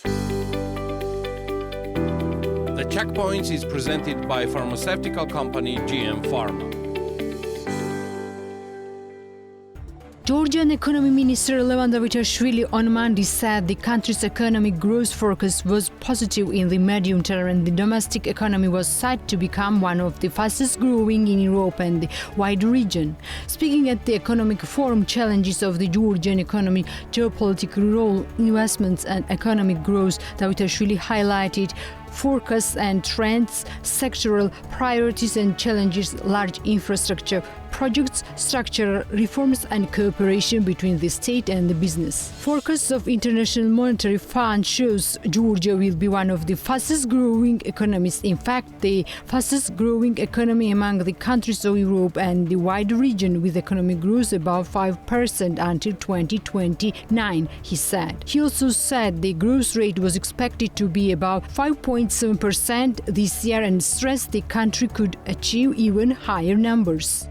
The Checkpoints is presented by pharmaceutical company GM Pharma. Georgian Economy Minister Taktakishvili on Monday said the country's economic growth forecast was positive in the medium term and the domestic economy was set to become one of the fastest growing in Europe and the wider region. Speaking at the Economic Forum Challenges of the Georgian Economy, Geopolitical Role, Investments and Economic Growth, Taktakishvili highlighted forecasts and trends, sectoral priorities and challenges, large infrastructure projects, structural reforms and cooperation between the state and the business. Forecasts of International Monetary Fund shows Georgia will be one of the fastest growing economies. In fact, the fastest growing economy among the countries of Europe and the wider region, with economic growth above 5% until 2029, he said. He also said the growth rate was expected to be about 5.7% this year and stressed the country could achieve even higher numbers.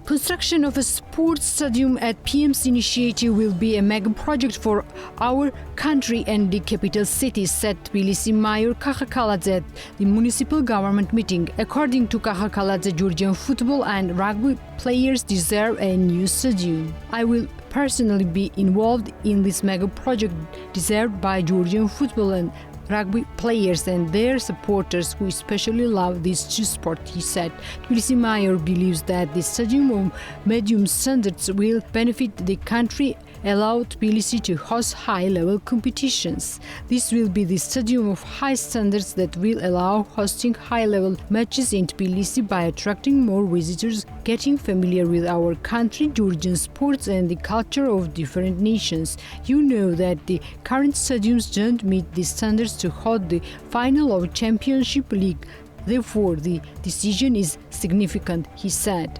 Construction of a sports stadium at PM's initiative will be a mega project for our country and the capital city, said Tbilisi Mayor at the municipal government meeting. According to Kakakaladze, Georgian football and rugby players deserve a new stadium. I will personally be involved in this mega project deserved by Georgian football and rugby players and their supporters who especially love these two sports, he said. Tbilisi Mayor believes that the stadium of medium standards will benefit the country, allow Tbilisi to host high-level competitions. This will be the stadium of high standards that will allow hosting high-level matches in Tbilisi by attracting more visitors, getting familiar with our country, Georgian sports and the culture of different nations. You know that the current stadiums don't meet the standards to hold the final of Championship League. Therefore, the decision is significant, he said.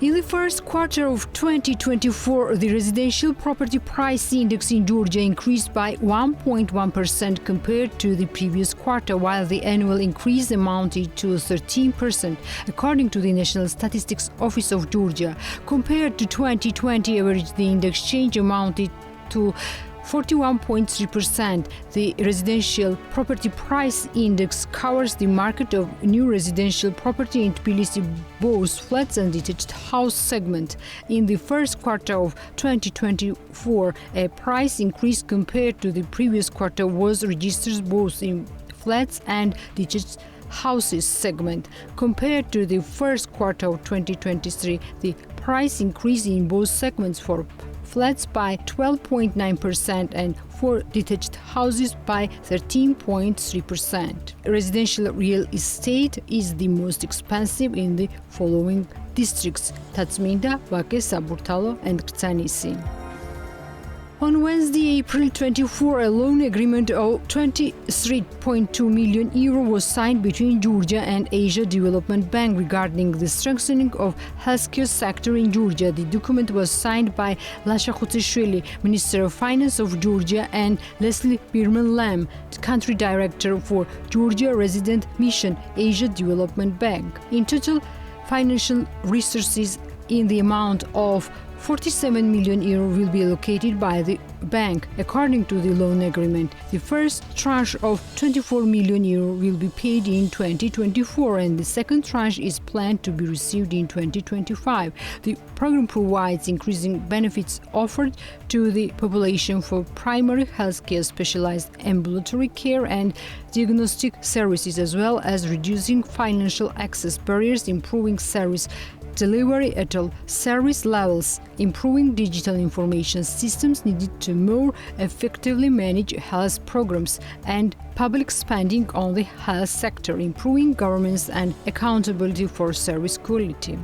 In the first quarter of 2024, the residential property price index in Georgia increased by 1.1% compared to the previous quarter, while the annual increase amounted to 13%, according to the National Statistics Office of Georgia. Compared to 2020 average, the index change amounted to 41.3%. The residential property price index covers the market of new residential property in Tbilisi, both flats and detached house segment. In the first quarter of 2024, a price increase compared to the previous quarter was registered both in flats and detached houses segment. Compared to the first quarter of 2023, the price increase in both segments for flats by 12.9% and for detached houses by 13.3%. Residential real estate is the most expensive in the following districts: Tatsminda, Vake, Saburtalo and Ktanisi. On Wednesday, April 24, a loan agreement of €23.2 million was signed between Georgia and Asia Development Bank regarding the strengthening of healthcare sector in Georgia. The document was signed by Taktakishvili, Minister of Finance of Georgia, and Leslie Birman-Lamb, Country Director for Georgia Resident Mission, Asia Development Bank. In total, financial resources in the amount of €47 million will be allocated by the bank, according to the loan agreement. The first tranche of €24 million will be paid in 2024 and the second tranche is planned to be received in 2025. The program provides increasing benefits offered to the population for primary health care, specialized ambulatory care and diagnostic services, as well as reducing financial access barriers, improving service delivery at all service levels, improving digital information systems needed to more effectively manage health programs, and public spending on the health sector, improving governance and accountability for service quality.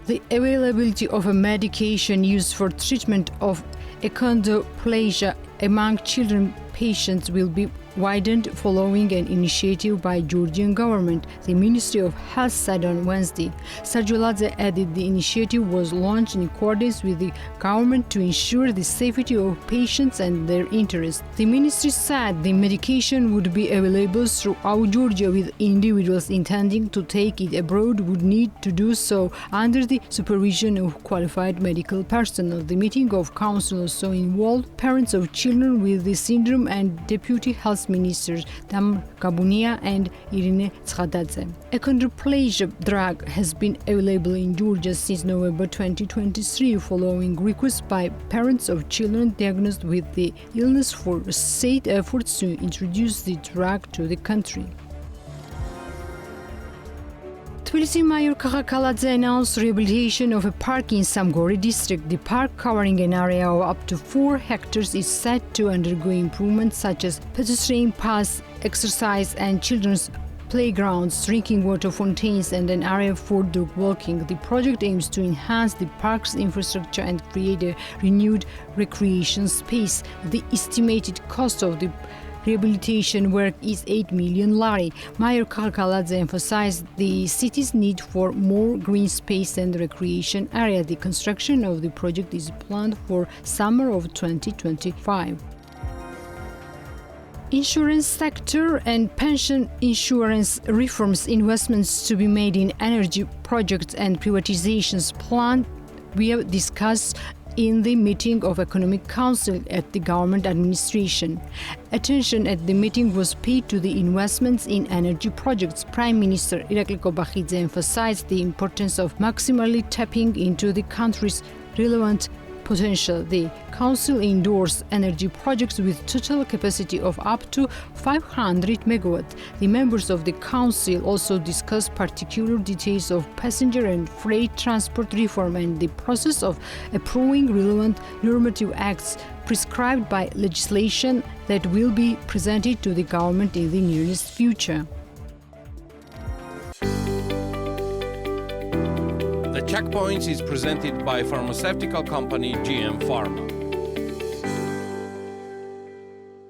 The availability of a medication used for treatment of achondroplasia among children patients will be widened following an initiative by Georgian government, the Ministry of Health said on Wednesday. Sarjoladze added the initiative was launched in accordance with the government to ensure the safety of patients and their interests. The ministry said the medication would be available throughout Georgia, with individuals intending to take it abroad would need to do so under the supervision of qualified medical personnel. The meeting of council also involved parents of children with the syndrome and Deputy Health Ministers Damir Gabunia and Irine Tskadadze. Achondroplasia drug has been available in Georgia since November 2023 following requests by parents of children diagnosed with the illness for state efforts to introduce the drug to the country. Tbilisi Mayor Kakakaladze announced rehabilitation of a park in Samgori district. The park, covering an area of up to 4 hectares, is set to undergo improvements such as pedestrian paths, exercise and children's playgrounds, drinking water fountains, and an area for dog walking. The project aims to enhance the park's infrastructure and create a renewed recreation space. The estimated cost of the rehabilitation work is 8 million lari. Mayor Kakakaladze emphasized the city's need for more green space and recreation area. The construction of the project is planned for summer of 2025. Insurance sector and pension insurance reforms, investments to be made in energy projects and privatizations planned were discussed in the meeting of Economic Council at the government administration. Attention at the meeting was paid to the investments in energy projects. Prime Minister Irakli Kobakhidze emphasized the importance of maximally tapping into the country's relevant potential. The Council endorsed energy projects with total capacity of up to 500 megawatts. The members of the Council also discussed particular details of passenger and freight transport reform and the process of approving relevant normative acts prescribed by legislation that will be presented to the government in the nearest future. The Checkpoints is presented by pharmaceutical company GM Pharma.